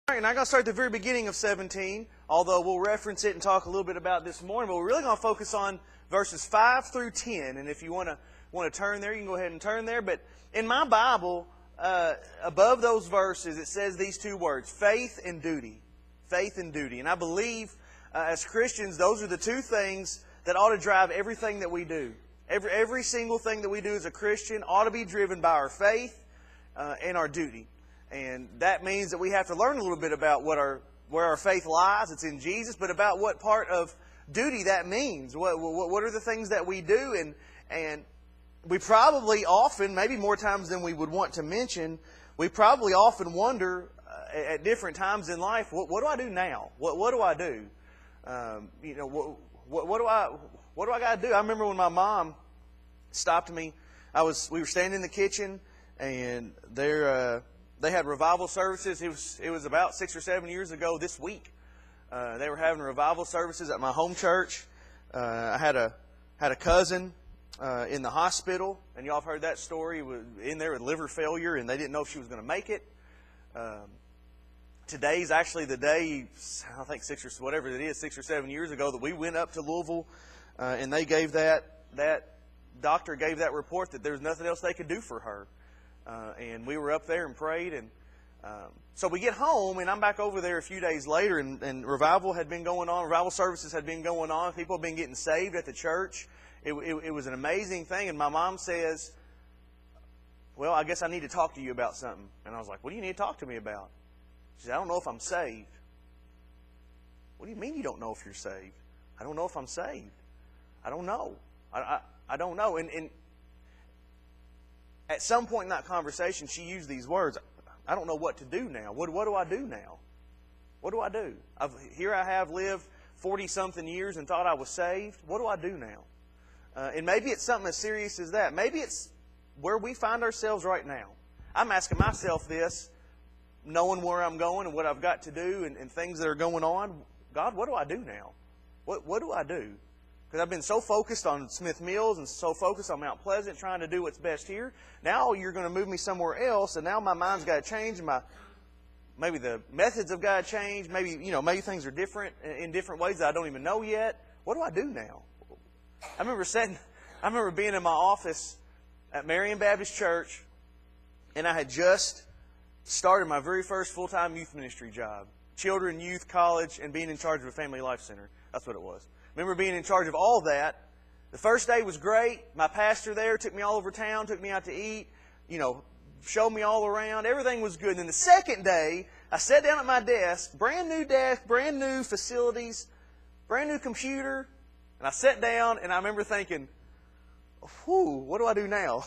All right, and I'm going to start at the very beginning of 17, although we'll reference it and talk a little bit about this morning. But we're really going to focus on verses 5 through 10. And if you want to turn there, you can go ahead and turn there. But in my Bible, above those verses, it says these two words, faith and duty. Faith and duty. And I believe as Christians, those are the two things that ought to drive everything that we do. Every single thing that we do as a Christian ought to be driven by our faith and our duty. And that means that we have to learn a little bit about where our faith lies. It's in Jesus, but about what part of duty that means. What are the things that we do? And we probably often, maybe more times than we would want to mention, we probably often wonder at different times in life, what do I do now? What do I do? What do I got to do? I remember when my mom stopped me. We were standing in the kitchen, and they had revival services. It was about 6 or 7 years ago this week. They were having revival services at my home church. I had a cousin in the hospital, and y'all have heard that story. He was in there with liver failure, and they didn't know if she was going to make it. Today's actually the day, I think 6 or 7 years ago, that we went up to Louisville, and they gave that doctor gave that report that there was nothing else they could do for her. And we were up there and prayed, and so we get home, and I'm back over there a few days later, and revival had been going on. Revival services had been going on. People had been getting saved at the church. It was an amazing thing. And my mom says, "Well, I guess I need to talk to you about something." And I was like, "What do you need to talk to me about?" She said, "I don't know if I'm saved." "What do you mean you don't know if you're saved?" "I don't know if I'm saved. I don't know. I don't know." And at some point in that conversation, she used these words, "I don't know what to do now. What do I do now? What do I do? Here I have lived 40-something years and thought I was saved. What do I do now?" And maybe it's something as serious as that. Maybe it's where we find ourselves right now. I'm asking myself this, knowing where I'm going and what I've got to do and things that are going on. God, what do I do now? What do I do? Because I've been so focused on Smith Mills and so focused on Mount Pleasant, trying to do what's best here. Now you're going to move me somewhere else, and now my mind's got to change. Maybe the methods have got to change. Maybe things are different in different ways that I don't even know yet. What do I do now? I remember being in my office at Marion Baptist Church, and I had just started my very first full-time youth ministry job. Children, youth, college, and being in charge of a family life center. That's what it was. I remember being in charge of all that. The first day was great. My pastor there took me all over town, took me out to eat, showed me all around. Everything was good. And then the second day, I sat down at my desk, brand new facilities, brand new computer, and I sat down, and I remember thinking, whew, what do I do now?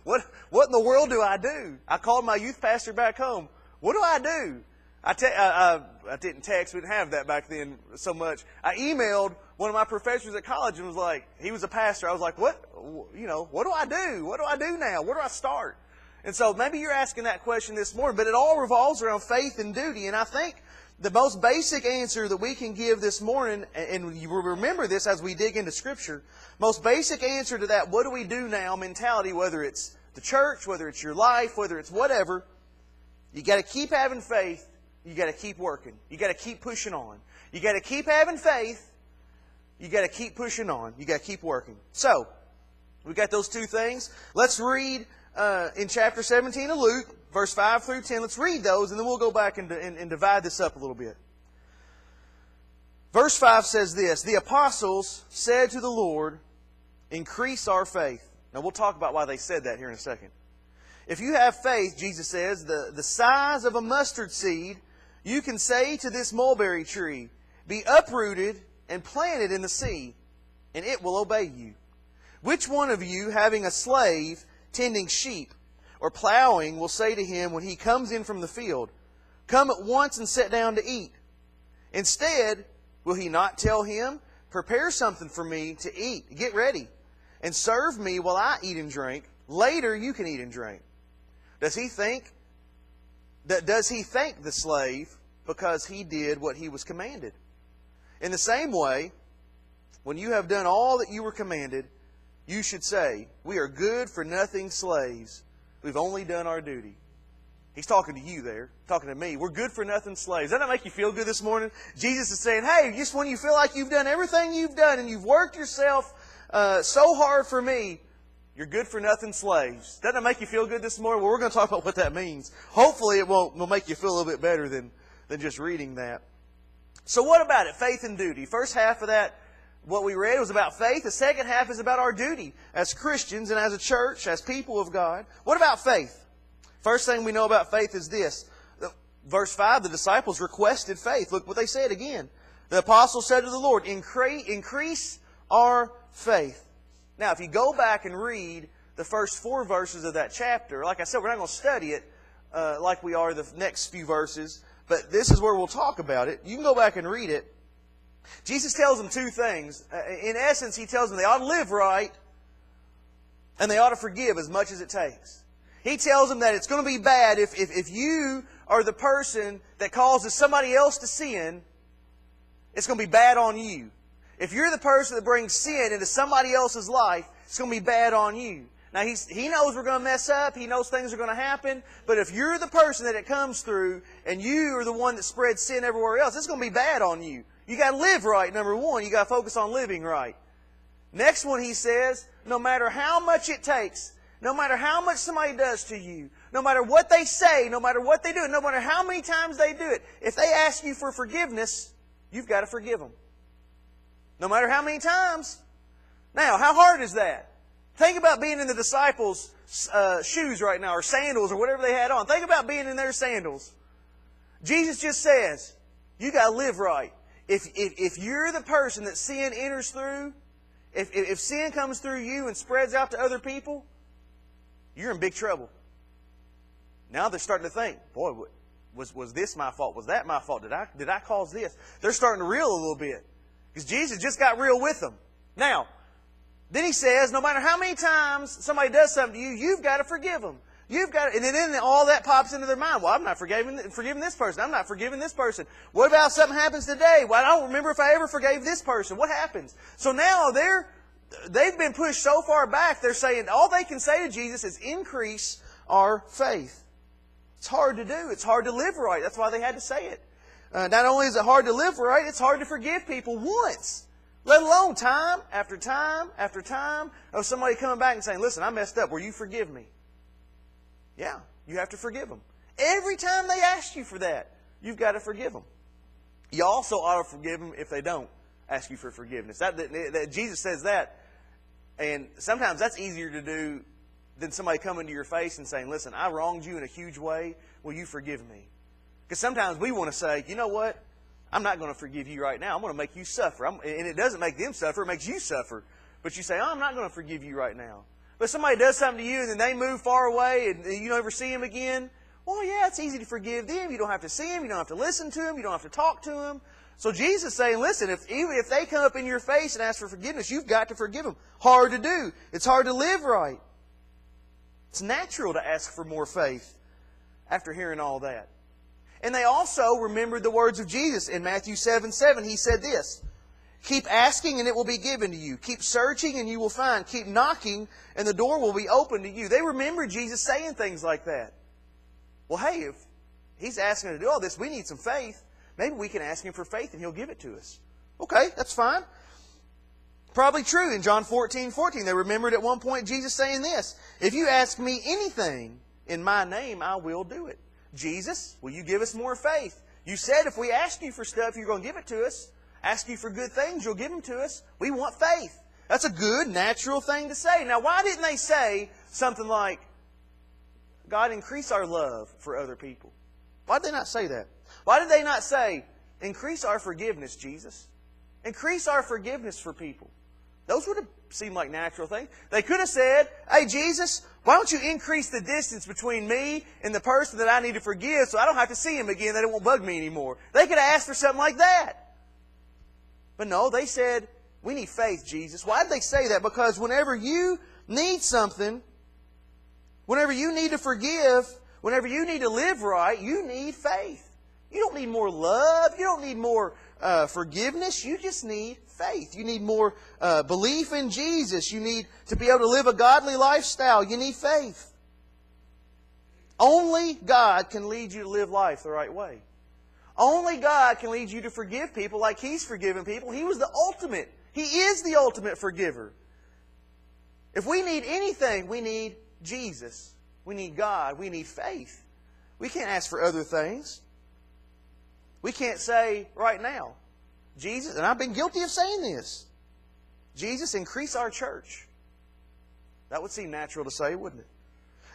What in the world do I do? I called my youth pastor back home. What do I do? I didn't text. We didn't have that back then so much. I emailed one of my professors at college and was like, he was a pastor. I was like, what do I do? What do I do now? Where do I start? And so maybe you're asking that question this morning, but it all revolves around faith and duty. And I think the most basic answer that we can give this morning, and you will remember this as we dig into Scripture, most basic answer to that what do we do now mentality, whether it's the church, whether it's your life, whether it's whatever, you got to keep having faith. You got to keep working. You got to keep pushing on. You got to keep having faith. You got to keep pushing on. You got to keep working. So, we got those two things. Let's read in chapter 17 of Luke, verse 5 through 10. Let's read those, and then we'll go back and divide this up a little bit. Verse 5 says this, "The apostles said to the Lord, 'Increase our faith.'" Now, we'll talk about why they said that here in a second. "If you have faith," Jesus says, the size of a mustard seed, you can say to this mulberry tree, 'Be uprooted and planted in the sea,' and it will obey you. Which one of you, having a slave tending sheep or plowing, will say to him when he comes in from the field, 'Come at once and sit down to eat'? Instead, will he not tell him, 'Prepare something for me to eat, get ready, and serve me while I eat and drink? Later you can eat and drink'? Does he thank the slave because he did what he was commanded? In the same way, when you have done all that you were commanded, you should say, 'We are good for nothing slaves. We've only done our duty.' He's talking to you there, talking to me. We're good for nothing slaves. Doesn't that make you feel good this morning? Jesus is saying, hey, just when you feel like you've done everything you've done and you've worked yourself so hard for me, you're good for nothing slaves. Doesn't that make you feel good this morning? Well, we're going to talk about what that means. Hopefully it will make you feel a little bit better than just reading that. So what about it? Faith and duty. First half of that, what we read, was about faith. The second half is about our duty as Christians and as a church, as people of God. What about faith? First thing we know about faith is this. Verse 5, the disciples requested faith. Look what they said again. The apostles said to the Lord, increase our faith. Now, if you go back and read the first 4 verses of that chapter, like I said, we're not going to study it like we are the next few verses, but this is where we'll talk about it. You can go back and read it. Jesus tells them 2 things. In essence, He tells them they ought to live right and they ought to forgive as much as it takes. He tells them that it's going to be bad if you are the person that causes somebody else to sin, it's going to be bad on you. If you're the person that brings sin into somebody else's life, it's going to be bad on you. Now, He knows we're going to mess up. He knows things are going to happen. But if you're the person that it comes through and you are the one that spreads sin everywhere else, it's going to be bad on you. You got to live right, number one. You got to focus on living right. Next one, He says, no matter how much it takes, no matter how much somebody does to you, no matter what they say, no matter what they do, no matter how many times they do it, if they ask you for forgiveness, you've got to forgive them. No matter how many times. Now, how hard is that? Think about being in the disciples' shoes right now, or sandals, or whatever they had on. Think about being in their sandals. Jesus just says, you got to live right. If you're the person that sin enters through, if sin comes through you and spreads out to other people, you're in big trouble. Now they're starting to think, boy, was this my fault? Was that my fault? Did I cause this? They're starting to reel a little bit. Because Jesus just got real with them. Now, then He says, no matter how many times somebody does something to you, you've got to forgive them. You've got to, and then all that pops into their mind. Well, I'm not forgiving this person. I'm not forgiving this person. What about something happens today? Well, I don't remember if I ever forgave this person. What happens? So now they've been pushed so far back, they're saying all they can say to Jesus is increase our faith. It's hard to do. It's hard to live right. That's why they had to say it. Not only is it hard to live right, it's hard to forgive people once. Let alone time after time after time of somebody coming back and saying, listen, I messed up. Will you forgive me? Yeah, you have to forgive them. Every time they ask you for that, you've got to forgive them. You also ought to forgive them if they don't ask you for forgiveness. Jesus says that, and sometimes that's easier to do than somebody coming to your face and saying, listen, I wronged you in a huge way. Will you forgive me? Because sometimes we want to say, you know what? I'm not going to forgive you right now. I'm going to make you suffer. And it doesn't make them suffer. It makes you suffer. But you say, oh, I'm not going to forgive you right now. But somebody does something to you and then they move far away and you don't ever see them again. Well, yeah, it's easy to forgive them. You don't have to see them. You don't have to listen to them. You don't have to talk to them. So Jesus is saying, listen, if they come up in your face and ask for forgiveness, you've got to forgive them. Hard to do. It's hard to live right. It's natural to ask for more faith after hearing all that. And they also remembered the words of Jesus in Matthew 7:7. He said this, keep asking and it will be given to you. Keep searching and you will find. Keep knocking and the door will be open to you. They remembered Jesus saying things like that. Well, hey, if He's asking us to do all this, we need some faith. Maybe we can ask Him for faith and He'll give it to us. Okay, that's fine. Probably true. In John 14:14, they remembered at one point Jesus saying this, if you ask me anything in my name, I will do it. Jesus, will you give us more faith? You said if we ask you for stuff, you're going to give it to us. Ask you for good things, you'll give them to us. We want faith. That's a good, natural thing to say. Now, why didn't they say something like, God, increase our love for other people? Why did they not say that? Why did they not say, increase our forgiveness, Jesus? Increase our forgiveness for people. Those would have seemed like natural things. They could have said, hey, Jesus, why don't you increase the distance between me and the person that I need to forgive so I don't have to see him again, that it won't bug me anymore. They could have asked for something like that. But no, they said, we need faith, Jesus. Why did they say that? Because whenever you need something, whenever you need to forgive, whenever you need to live right, you need faith. You don't need more love. You don't need more forgiveness. You just need faith. You need more belief in Jesus. You need to be able to live a godly lifestyle. You need faith. Only God can lead you to live life the right way. Only God can lead you to forgive people like He's forgiven people. He was the ultimate. He is the ultimate forgiver. If we need anything, we need Jesus. We need God. We need faith. We can't ask for other things. We can't say right now, Jesus, and I've been guilty of saying this, Jesus, increase our church. That would seem natural to say, wouldn't it?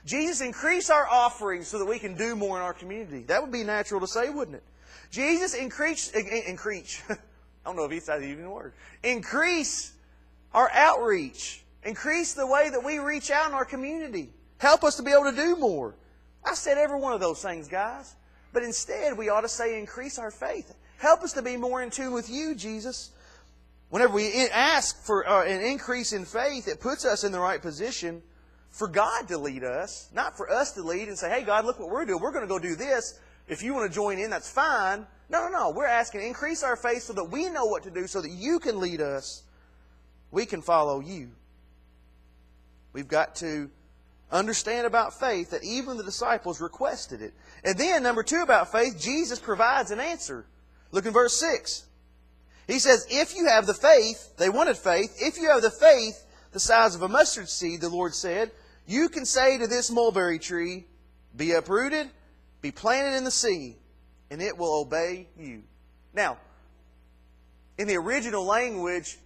Jesus, increase our offerings so that we can do more in our community. That would be natural to say, wouldn't it? Jesus, increase. I don't know if He's even the word. Increase our outreach. Increase the way that we reach out in our community. Help us to be able to do more. I said every one of those things, guys. But instead, we ought to say, increase our faith. Help us to be more in tune with You, Jesus. Whenever we ask for an increase in faith, it puts us in the right position for God to lead us, not for us to lead and say, hey, God, look what we're doing. We're going to go do this. If you want to join in, that's fine. No. We're asking, increase our faith so that we know what to do, so that You can lead us. We can follow You. We've got to understand about faith that even the disciples requested it. And then, number 2 about faith, Jesus provides an answer. Look in verse 6. He says, if you have the faith, they wanted faith, if you have the faith the size of a mustard seed, the Lord said, you can say to this mulberry tree, be uprooted, be planted in the sea, and it will obey you. Now, in the original language,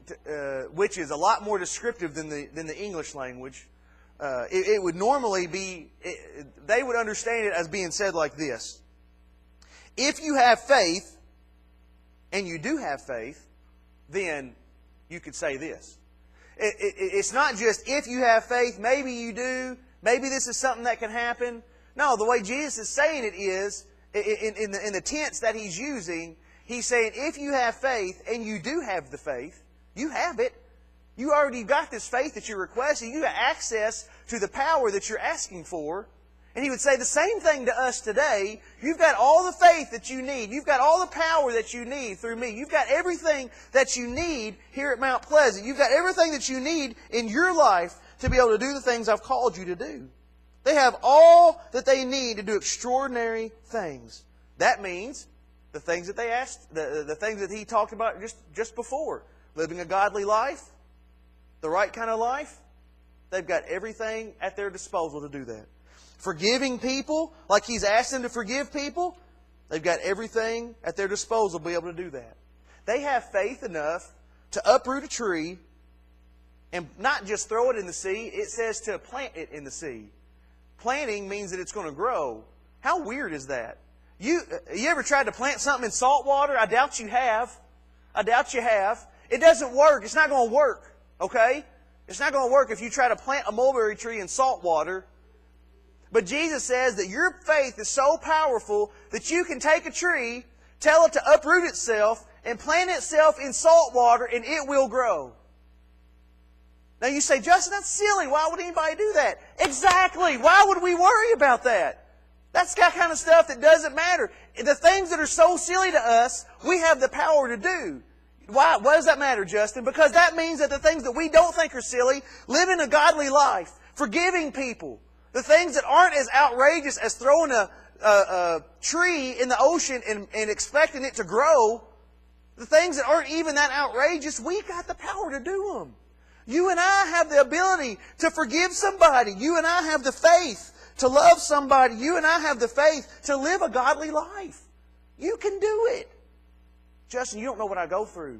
which is a lot more descriptive than the English language, it would normally be, they would understand it as being said like this. If you have faith, and you do have faith, then you could say this. It's not just if you have faith, maybe you do, maybe this is something that can happen. No, the way Jesus is saying it is, in the tense that He's using, He's saying if you have faith, and you do have the faith, you have it. You already got this faith that you're requesting. You have access to the power that you're asking for. And He would say the same thing to us today. You've got all the faith that you need. You've got all the power that you need through me. You've got everything that you need here at Mount Pleasant. You've got everything that you need in your life to be able to do the things I've called you to do. They have all that they need to do extraordinary things. That means the things that they asked, the things that He talked about just before. Living a godly life, the right kind of life. They've got everything at their disposal to do that. Forgiving people, like He's asked them to forgive people, they've got everything at their disposal to be able to do that. They have faith enough to uproot a tree and not just throw it in the sea. It says to plant it in the sea. Planting means that it's going to grow. How weird is that? You ever tried to plant something in salt water? I doubt you have. I doubt you have. It doesn't work. It's not going to work. Okay? It's not going to work if you try to plant a mulberry tree in salt water. But Jesus says that your faith is so powerful that you can take a tree, tell it to uproot itself, and plant itself in salt water, and it will grow. Now you say, Justin, that's silly. Why would anybody do that? Exactly. Why would we worry about that? That's the kind of stuff that doesn't matter. The things that are so silly to us, we have the power to do. Why does that matter, Justin? Because that means that the things that we don't think are silly, living a godly life, forgiving people, the things that aren't as outrageous as throwing a tree in the ocean and expecting it to grow, the things that aren't even that outrageous, we got the power to do them. You and I have the ability to forgive somebody. You and I have the faith to love somebody. You and I have the faith to live a godly life. You can do it. Justin, you don't know what I go through.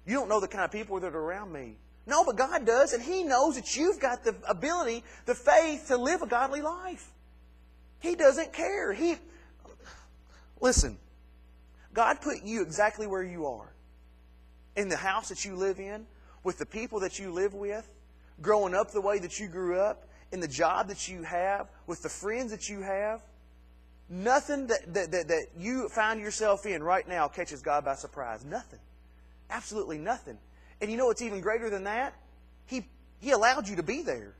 You don't know the kind of people that are around me. No, but God does, and He knows that you've got the ability, the faith to live a godly life. He doesn't care. Listen, God put you exactly where you are. In the house that you live in, with the people that you live with, growing up the way that you grew up, in the job that you have, with the friends that you have. Nothing that you find yourself in right now catches God by surprise. Nothing. Absolutely nothing. And you know what's even greater than that? He allowed you to be there.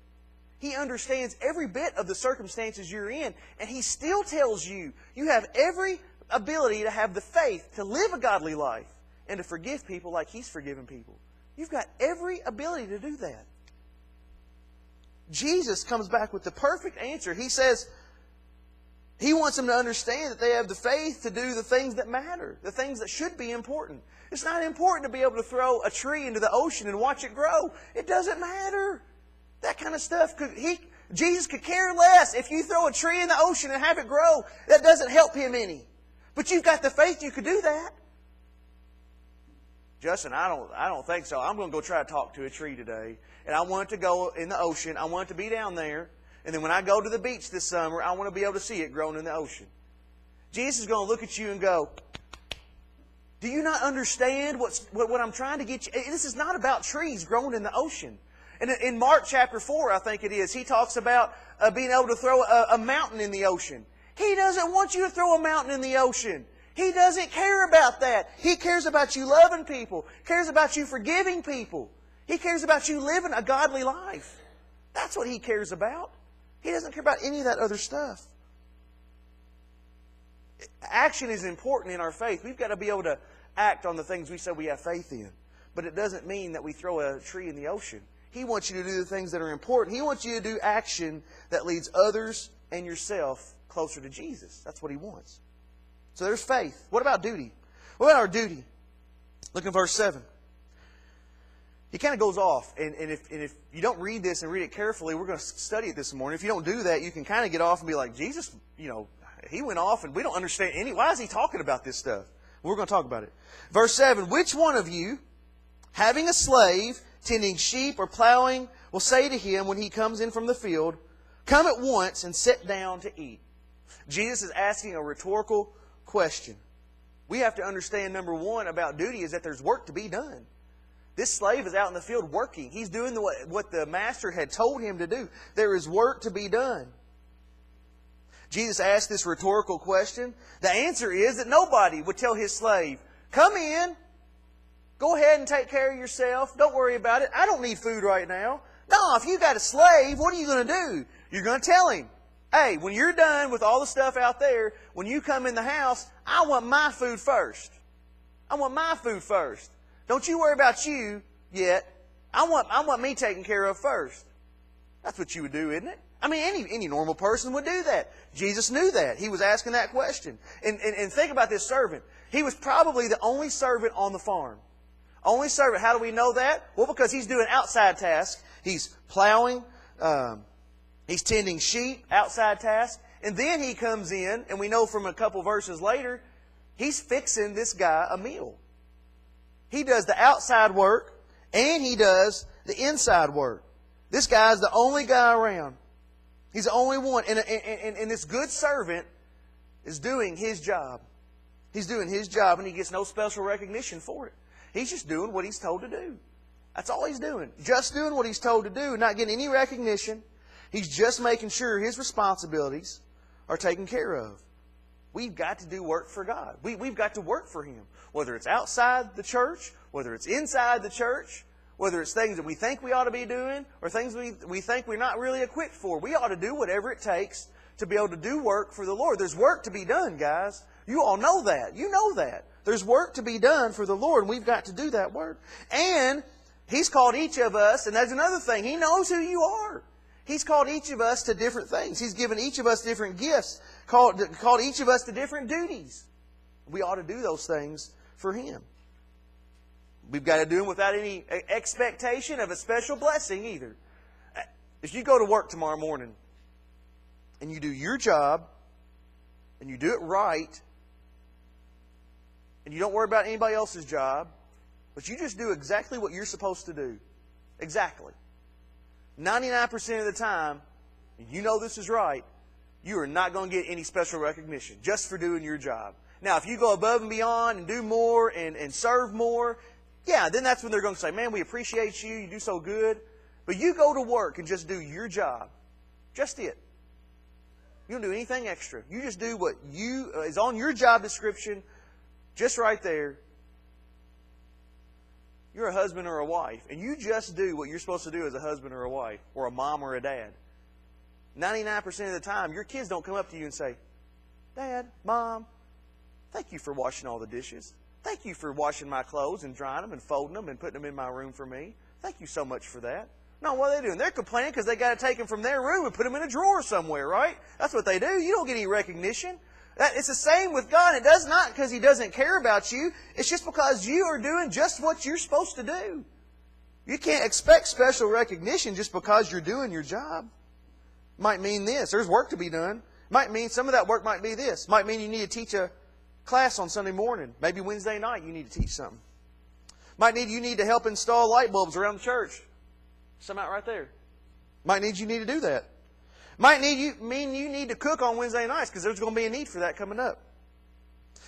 He understands every bit of the circumstances you're in. And He still tells you, you have every ability to have the faith to live a godly life and to forgive people like He's forgiven people. You've got every ability to do that. Jesus comes back with the perfect answer. He says, He wants them to understand that they have the faith to do the things that matter, the things that should be important. It's not important to be able to throw a tree into the ocean and watch it grow. It doesn't matter. That kind of stuff, Jesus could care less. If you throw a tree in the ocean and have it grow, that doesn't help Him any. But you've got the faith you could do that. Justin, I don't think so. I'm going to go try to talk to a tree today. And I want it to go in the ocean. I want it to be down there. And then when I go to the beach this summer, I want to be able to see it growing in the ocean. Jesus is going to look at you and go, do you not understand what I'm trying to get you? This is not about trees growing in the ocean. And in Mark chapter 4, I think it is, He talks about being able to throw a mountain in the ocean. He doesn't want you to throw a mountain in the ocean. He doesn't care about that. He cares about you loving people. Cares about you forgiving people. He cares about you living a godly life. That's what He cares about. He doesn't care about any of that other stuff. Action is important in our faith. We've got to be able to act on the things we say we have faith in. But it doesn't mean that we throw a tree in the ocean. He wants you to do the things that are important. He wants you to do action that leads others and yourself closer to Jesus. That's what He wants. So there's faith. What about duty? What about our duty? Look in verse 7. He kind of goes off. And if you don't read this and read it carefully, we're going to study it this morning. If you don't do that, you can kind of get off and be like, Jesus, He went off and we don't understand why is He talking about this stuff? We're going to talk about it. Verse 7, which one of you, having a slave, tending sheep or plowing, will say to him when he comes in from the field, come at once and sit down to eat? Jesus is asking a rhetorical question. We have to understand, number one, about duty is that there's work to be done. This slave is out in the field working. He's doing what the master had told him to do. There is work to be done. Jesus asked this rhetorical question. The answer is that nobody would tell his slave, come in, go ahead and take care of yourself. Don't worry about it. I don't need food right now. No, if you got a slave, what are you going to do? You're going to tell him, hey, when you're done with all the stuff out there, when you come in the house, I want my food first. I want my food first. Don't you worry about you yet. I want me taken care of first. That's what you would do, isn't it? I mean, any normal person would do that. Jesus knew that. He was asking that question. And think about this servant. He was probably the only servant on the farm. Only servant. How do we know that? Well, because he's doing outside tasks. He's plowing. He's tending sheep, outside tasks. And then he comes in, and we know from a couple verses later, he's fixing this guy a meal. He does the outside work, and he does the inside work. This guy's the only guy around. He's the only one. And this good servant is doing his job. He's doing his job, and he gets no special recognition for it. He's just doing what he's told to do. That's all he's doing. Just doing what he's told to do, not getting any recognition. He's just making sure his responsibilities are taken care of. We've got to do work for God. We've got to work for Him. Whether it's outside the church, whether it's inside the church, whether it's things that we think we ought to be doing or things we think we're not really equipped for. We ought to do whatever it takes to be able to do work for the Lord. There's work to be done, guys. You all know that. You know that. There's work to be done for the Lord, and we've got to do that work. And He's called each of us, and that's another thing. He knows who you are. He's called each of us to different things. He's given each of us different gifts, called each of us to different duties. We ought to do those things for Him. We've got to do them without any expectation of a special blessing either. If you go to work tomorrow morning and you do your job and you do it right and you don't worry about anybody else's job, but you just do exactly what you're supposed to do. Exactly. 99% of the time, you know this is right, you are not going to get any special recognition just for doing your job. Now, if you go above and beyond and do more and serve more, yeah, then that's when they're going to say, man, we appreciate you, you do so good. But you go to work and just do your job. Just it. You don't do anything extra. You just do what is on your job description, just right there. You're a husband or a wife, and you just do what you're supposed to do as a husband or a wife, or a mom or a dad. 99% of the time, your kids don't come up to you and say, Dad, Mom, thank you for washing all the dishes. Thank you for washing my clothes and drying them and folding them and putting them in my room for me. Thank you so much for that. No, what are they doing? They're complaining because they got to take them from their room and put them in a drawer somewhere, right? That's what they do. You don't get any recognition. It's the same with God. It does not because He doesn't care about you. It's just because you are doing just what you're supposed to do. You can't expect special recognition just because you're doing your job. Might mean this. There's work to be done. Might mean some of that work might be this. Might mean you need to teach a class on Sunday morning. Maybe Wednesday night you need to teach something. Might need you need to help install light bulbs around the church. Some out right there. Might need you need to do that. Might mean you need to cook on Wednesday nights because there's going to be a need for that coming up.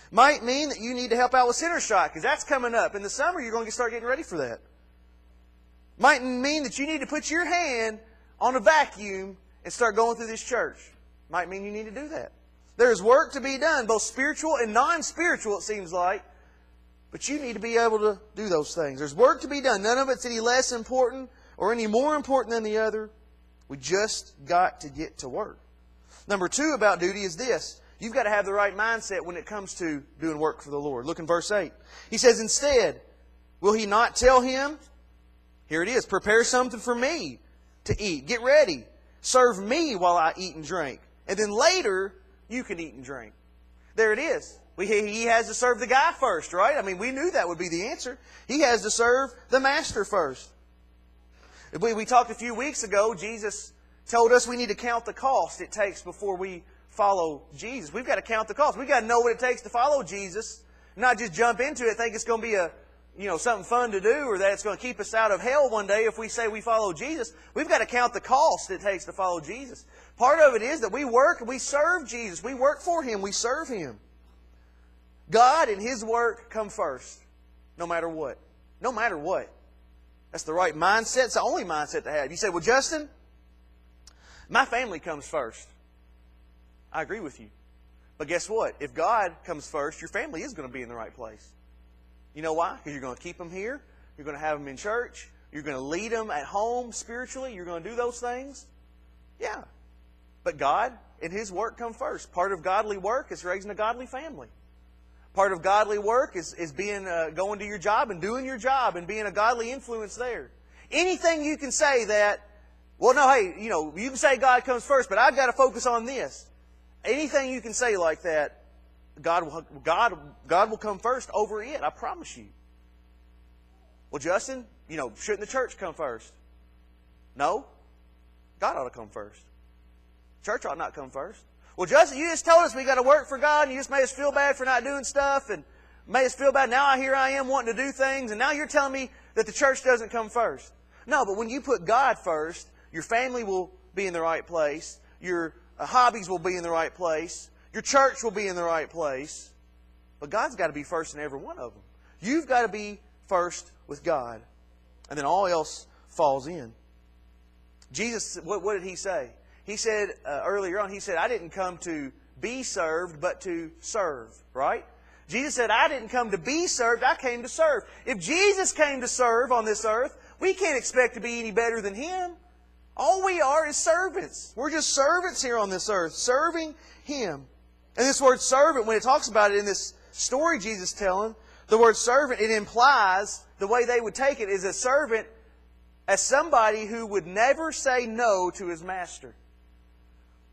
Might mean that you need to help out with Center Shot because that's coming up. In the summer, you're going to start getting ready for that. Might mean that you need to put your hand on a vacuum and start going through this church. Might mean you need to do that. There's work to be done, both spiritual and non-spiritual, it seems like. But you need to be able to do those things. There's work to be done. None of it's any less important or any more important than the other. We just got to get to work. Number 2 about duty is this. You've got to have the right mindset when it comes to doing work for the Lord. Look in verse 8. He says, instead, will He not tell him? Here it is. Prepare something for me to eat. Get ready. Serve me while I eat and drink. And then later, you can eat and drink. There it is. He has to serve the guy first, right? I mean, we knew that would be the answer. He has to serve the master first. We talked a few weeks ago, Jesus told us we need to count the cost it takes before we follow Jesus. We've got to count the cost. We've got to know what it takes to follow Jesus, not just jump into it, think it's going to be something fun to do or that it's going to keep us out of hell one day if we say we follow Jesus. We've got to count the cost it takes to follow Jesus. Part of it is that we work and we serve Jesus. We work for Him. We serve Him. God and His work come first, no matter what. No matter what. That's the right mindset. It's the only mindset to have. You say, well, Justin, my family comes first. I agree with you. But guess what? If God comes first, your family is going to be in the right place. You know why? Because you're going to keep them here. You're going to have them in church. You're going to lead them at home spiritually. You're going to do those things. Yeah. But God and His work come first. Part of godly work is raising a godly family. Part of godly work is being going to your job and doing your job and being a godly influence there. Anything you can say that, well, no, hey, you can say God comes first, but I've got to focus on this. Anything you can say like that, God will come first over it. I promise you. Well, Justin, shouldn't the church come first? No. God ought to come first. Church ought not come first. Well, Justin, you just told us we got to work for God, and you just made us feel bad for not doing stuff, and made us feel bad. Now here I am wanting to do things, and now you're telling me that the church doesn't come first. No, but when you put God first, your family will be in the right place, your hobbies will be in the right place, your church will be in the right place, but God's got to be first in every one of them. You've got to be first with God, and then all else falls in. Jesus, what did He say? He said earlier on, He said, I didn't come to be served, but to serve. Right? Jesus said, I didn't come to be served, I came to serve. If Jesus came to serve on this earth, we can't expect to be any better than Him. All we are is servants. We're just servants here on this earth, serving Him. And this word servant, when it talks about it in this story Jesus is telling, the word servant, it implies, the way they would take it, is a servant as somebody who would never say no to his master.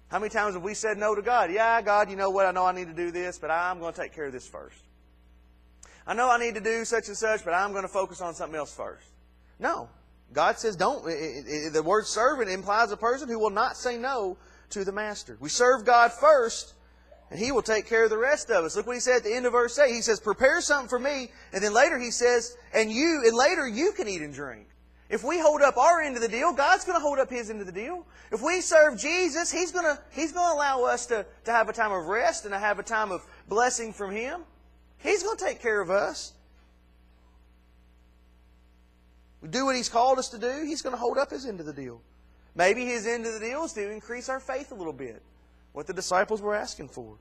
How many times have we said no to God? Yeah, God, you know what? I know I need to do this, but I'm going to take care of this first. I know I need to do such and such, but I'm going to focus on something else first. No. God says don't. The word servant implies a person who will not say no to the master. We serve God first, and He will take care of the rest of us. Look what He said at the end of verse 8. He says, prepare something for me. And then later He says, and later you can eat and drink. If we hold up our end of the deal, God's going to hold up His end of the deal. If we serve Jesus, He's going to allow us to have a time of rest and to have a time of blessing from Him. He's going to take care of us. We do what He's called us to do, He's going to hold up His end of the deal. Maybe His end of the deal is to increase our faith a little bit. What the disciples were asking for.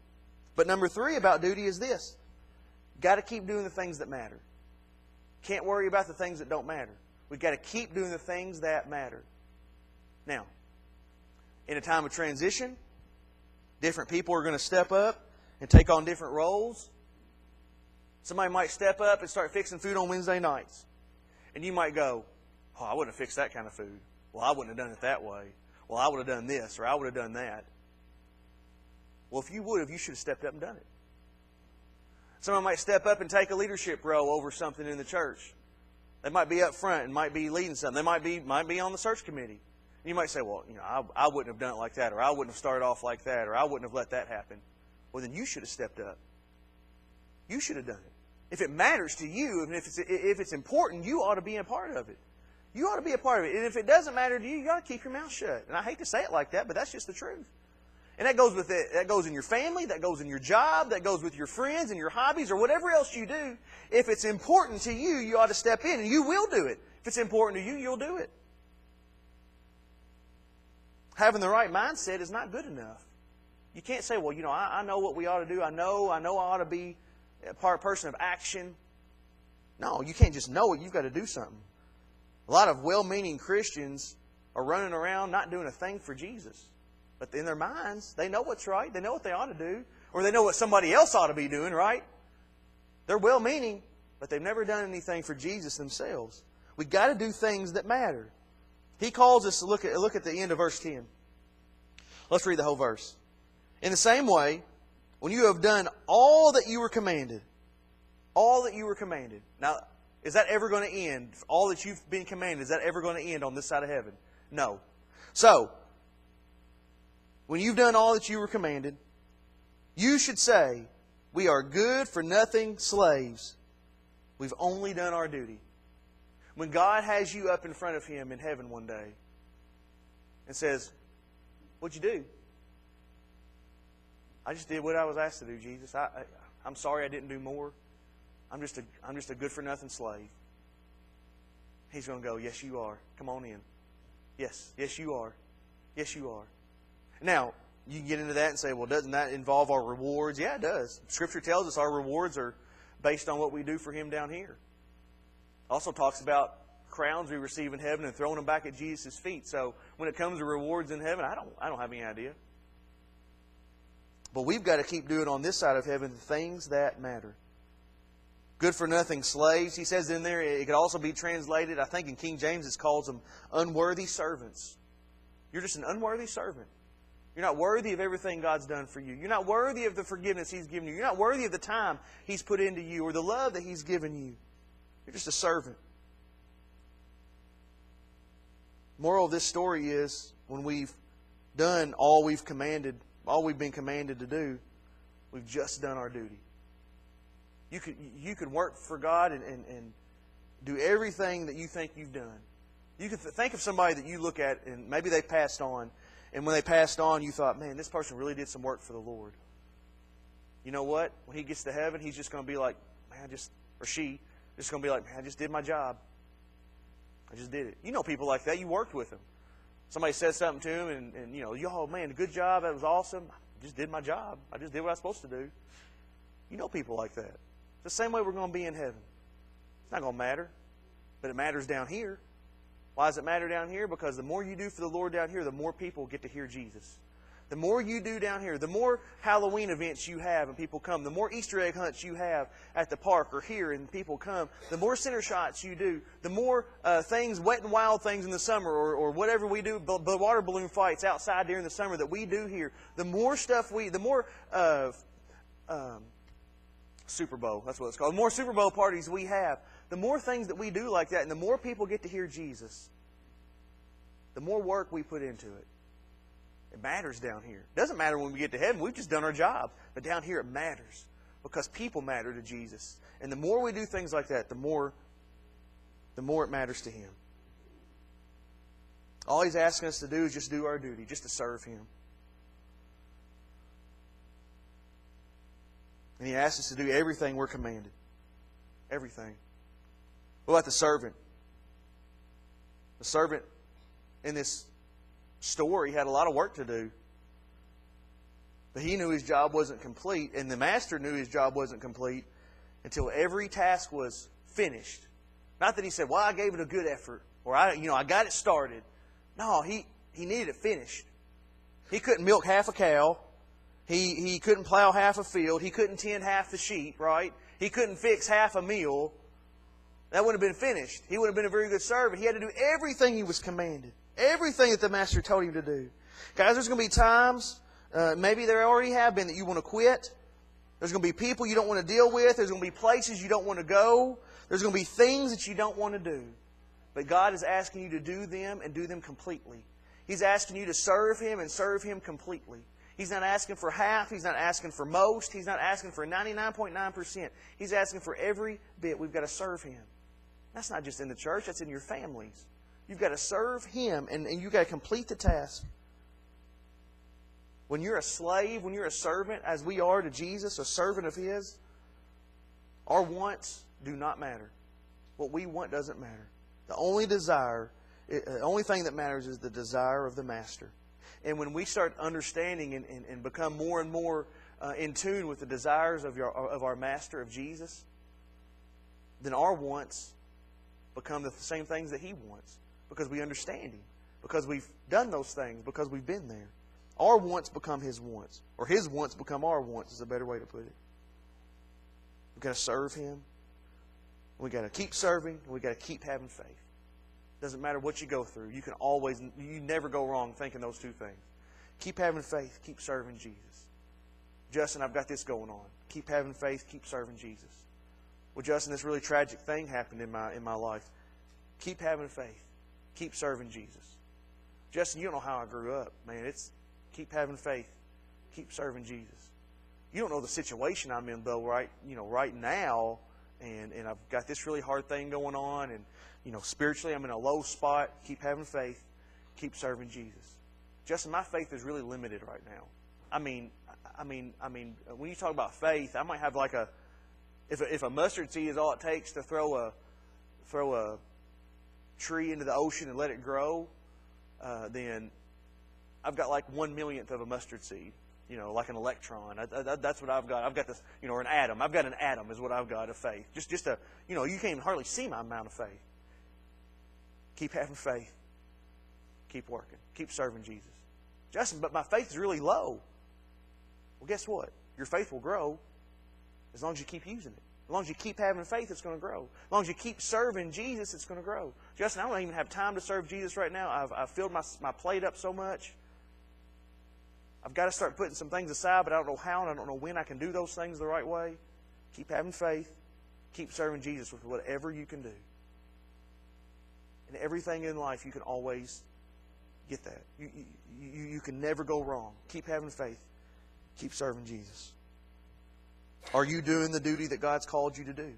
But number 3 about duty is this. Got to keep doing the things that matter. Can't worry about the things that don't matter. We've got to keep doing the things that matter. Now, in a time of transition, different people are going to step up and take on different roles. Somebody might step up and start fixing food on Wednesday nights. And you might go, oh, I wouldn't have fixed that kind of food. Well, I wouldn't have done it that way. Well, I would have done this, or I would have done that. Well, if you would have, you should have stepped up and done it. Someone might step up and take a leadership role over something in the church. They might be up front and might be leading something. They might be on the search committee. You might say, well, I wouldn't have done it like that, or I wouldn't have started off like that, or I wouldn't have let that happen. Well, then you should have stepped up. You should have done it. If it matters to you, and if it's important, you ought to be a part of it. You ought to be a part of it. And if it doesn't matter to you, you ought to keep your mouth shut. And I hate to say it like that, but that's just the truth. And that goes with it. That goes in your family, that goes in your job, that goes with your friends and your hobbies or whatever else you do. If it's important to you, you ought to step in, and you will do it. If it's important to you, you'll do it. Having the right mindset is not good enough. You can't say, well, I know what we ought to do. I know I ought to be a person of action. No, you can't just know it. You've got to do something. A lot of well-meaning Christians are running around not doing a thing for Jesus. But in their minds, they know what's right. They know what they ought to do. Or they know what somebody else ought to be doing, right? They're well-meaning, but they've never done anything for Jesus themselves. We've got to do things that matter. He calls us to look at the end of verse 10. Let's read the whole verse. In the same way, when you have done all that you were commanded, all that you were commanded. Now, is that ever going to end? All that you've been commanded, is that ever going to end on this side of heaven? No. So, when you've done all that you were commanded, you should say, we are good for nothing slaves. We've only done our duty. When God has you up in front of Him in heaven one day and says, what'd you do? I just did what I was asked to do, Jesus. I'm sorry I didn't do more. I'm just a good for nothing slave. He's going to go, yes, you are. Come on in. Yes, you are. Yes, you are. Now, you can get into that and say, well, doesn't that involve our rewards? Yeah, it does. Scripture tells us our rewards are based on what we do for Him down here. Also talks about crowns we receive in heaven and throwing them back at Jesus' feet. So when it comes to rewards in heaven, I don't have any idea. But we've got to keep doing on this side of heaven the things that matter. Good for nothing slaves. He says in there, it could also be translated, I think in King James it calls them unworthy servants. You're just an unworthy servant. You're not worthy of everything God's done for you. You're not worthy of the forgiveness He's given you. You're not worthy of the time He's put into you or the love that He's given you. You're just a servant. Moral of this story is, when we've done all we've been commanded to do, we've just done our duty. You could work for God and do everything that you think you've done. You could think of somebody that you look at and maybe they passed on, and when they passed on, you thought, man, this person really did some work for the Lord. You know what? When he gets to heaven, he's just going to be like, man, or she, just going to be like, man, I just did my job. I just did it. You know people like that. You worked with them. Somebody said something to him, and oh, man, good job. That was awesome. I just did my job. I just did what I was supposed to do. You know people like that. It's the same way we're going to be in heaven. It's not going to matter, but it matters down here. Why does it matter down here? Because the more you do for the Lord down here, the more people get to hear Jesus. The more you do down here, the more Halloween events you have and people come, the more Easter egg hunts you have at the park or here and people come, the more center shots you do, the more things, wet and wild things in the summer or whatever we do, water balloon fights outside during the summer that we do here, the more Super Bowl, that's what it's called, the more Super Bowl parties we have, the more things that we do like that, and the more people get to hear Jesus, the more work we put into it. It matters down here. It doesn't matter when we get to heaven. We've just done our job. But down here it matters because people matter to Jesus. And the more we do things like that, the more it matters to Him. All He's asking us to do is just do our duty, just to serve Him. And He asks us to do everything we're commanded. Everything. What about the servant? The servant in this story had a lot of work to do. But he knew his job wasn't complete, and the master knew his job wasn't complete until every task was finished. Not that he said, well, I gave it a good effort, or I got it started. No, he needed it finished. He couldn't milk half a cow. He couldn't plow half a field. He couldn't tend half the sheep, right? He couldn't fix half a meal. That wouldn't have been finished. He would have been a very good servant. He had to do everything he was commanded. Everything that the Master told him to do. Guys, there's going to be times, maybe there already have been, that you want to quit. There's going to be people you don't want to deal with. There's going to be places you don't want to go. There's going to be things that you don't want to do. But God is asking you to do them and do them completely. He's asking you to serve Him and serve Him completely. He's not asking for half. He's not asking for most. He's not asking for 99.9%. He's asking for every bit. We've got to serve Him. That's not just in the church. That's in your families. You've got to serve Him, and you've got to complete the task. When you're a slave, when you're a servant, as we are to Jesus, a servant of His, our wants do not matter. What we want doesn't matter. The only thing that matters is the desire of the Master. And when we start understanding and become more and more in tune with the desires of our Master, of Jesus, then our wants become the same things that He wants. Because we understand Him. Because we've done those things. Because we've been there. Our wants become His wants. Or His wants become our wants is a better way to put it. We've got to serve Him. We've got to keep serving. And we've got to keep having faith. Doesn't matter what you go through. You never go wrong thinking those two things. Keep having faith. Keep serving Jesus. Justin, I've got this going on. Keep having faith. Keep serving Jesus. Well, Justin, this really tragic thing happened in my life. Keep having faith. Keep serving Jesus. Justin, you don't know how I grew up. Man, it's keep having faith. Keep serving Jesus. You don't know the situation I'm in, though, right now, and I've got this really hard thing going on, and spiritually I'm in a low spot. Keep having faith. Keep serving Jesus. Justin, my faith is really limited right now. I mean, when you talk about faith, I might have like if a mustard seed is all it takes to throw a tree into the ocean and let it grow, then I've got like 1/1,000,000th of a mustard seed. Like an electron. That's what I've got. I've got this, or an atom. I've got an atom is what I've got of faith. Just a, you can't even hardly see my amount of faith. Keep having faith. Keep working. Keep serving Jesus. Justin, but my faith is really low. Well, guess what? Your faith will grow as long as you keep using it. As long as you keep having faith, it's going to grow. As long as you keep serving Jesus, it's going to grow. Justin, I don't even have time to serve Jesus right now. I've filled my plate up so much. I've got to start putting some things aside, but I don't know how and I don't know when I can do those things the right way. Keep having faith. Keep serving Jesus with whatever you can do. And everything in life, you can always get that. You can never go wrong. Keep having faith. Keep serving Jesus. Are you doing the duty that God's called you to do?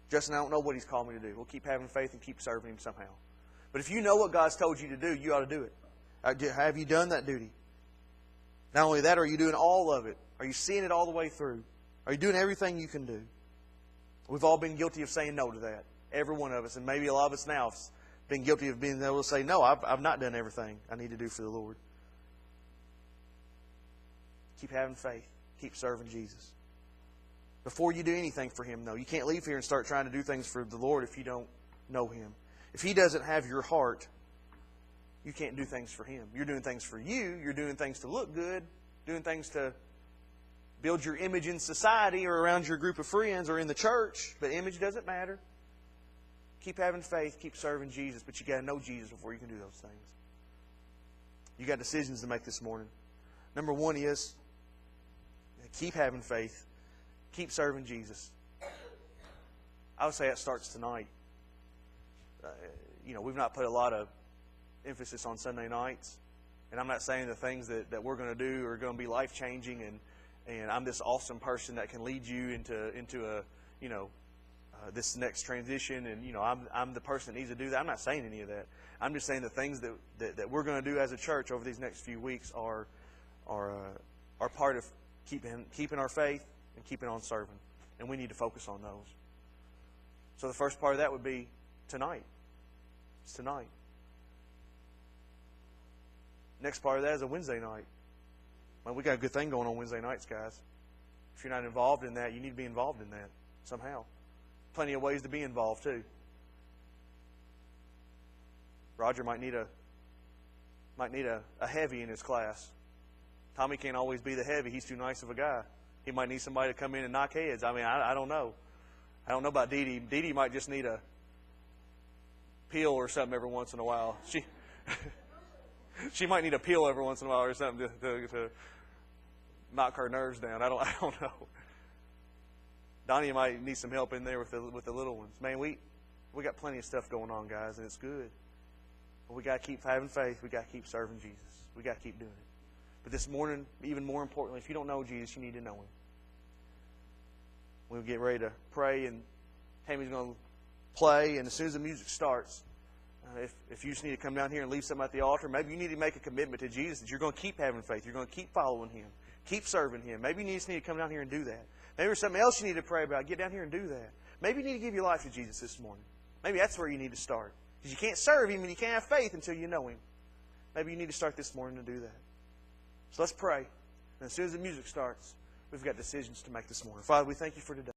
Justin, I don't know what He's called me to do. Well, keep having faith and keep serving Him somehow. But if you know what God's told you to do, you ought to do it. Have you done that duty? Not only that, are you doing all of it? Are you seeing it all the way through? Are you doing everything you can do? We've all been guilty of saying no to that. Every one of us. And maybe a lot of us now have been guilty of being able to say, no, I've not done everything I need to do for the Lord. Keep having faith. Keep serving Jesus. Before you do anything for Him, though, you can't leave here and start trying to do things for the Lord if you don't know Him. If He doesn't have your heart, you can't do things for Him. You're doing things for you. You're doing things to look good. Doing things to build your image in society or around your group of friends or in the church. But image doesn't matter. Keep having faith. Keep serving Jesus. But you got to know Jesus before you can do those things. You got decisions to make this morning. Number one is keep having faith. Keep serving Jesus. I would say that starts tonight. We've not put a lot of emphasis on Sunday nights. And I'm not saying the things that we're going to do are going to be life-changing and I'm this awesome person that can lead you into a, this next transition and, I'm the person that needs to do that. I'm not saying any of that. I'm just saying the things that we're going to do as a church over these next few weeks are part of keeping our faith and keeping on serving. And we need to focus on those. So the first part of that would be tonight. It's tonight. Next part of that is a Wednesday night. Well, we got a good thing going on Wednesday nights, guys. If you're not involved in that, you need to be involved in that somehow. Plenty of ways to be involved, too. Roger might need a heavy in his class. Tommy can't always be the heavy. He's too nice of a guy. He might need somebody to come in and knock heads. I mean, I don't know. I don't know about Dee Dee. Dee Dee might just need a pill or something every once in a while. She might need a pill every once in a while or something to knock her nerves down. I don't know. Donnie might need some help in there with the little ones. Man, we got plenty of stuff going on, guys, and it's good. But we got to keep having faith. We got to keep serving Jesus. We got to keep doing it. But this morning, even more importantly, if you don't know Jesus, you need to know Him. We'll get ready to pray, and Tammy's going to play. And as soon as the music starts, if you just need to come down here and leave something at the altar, maybe you need to make a commitment to Jesus that you're going to keep having faith. You're going to keep following Him. Keep serving Him. Maybe you just need to come down here and do that. Maybe there's something else you need to pray about. Get down here and do that. Maybe you need to give your life to Jesus this morning. Maybe that's where you need to start. Because you can't serve Him and you can't have faith until you know Him. Maybe you need to start this morning to do that. So let's pray. And as soon as the music starts, we've got decisions to make this morning. Father, we thank You for today.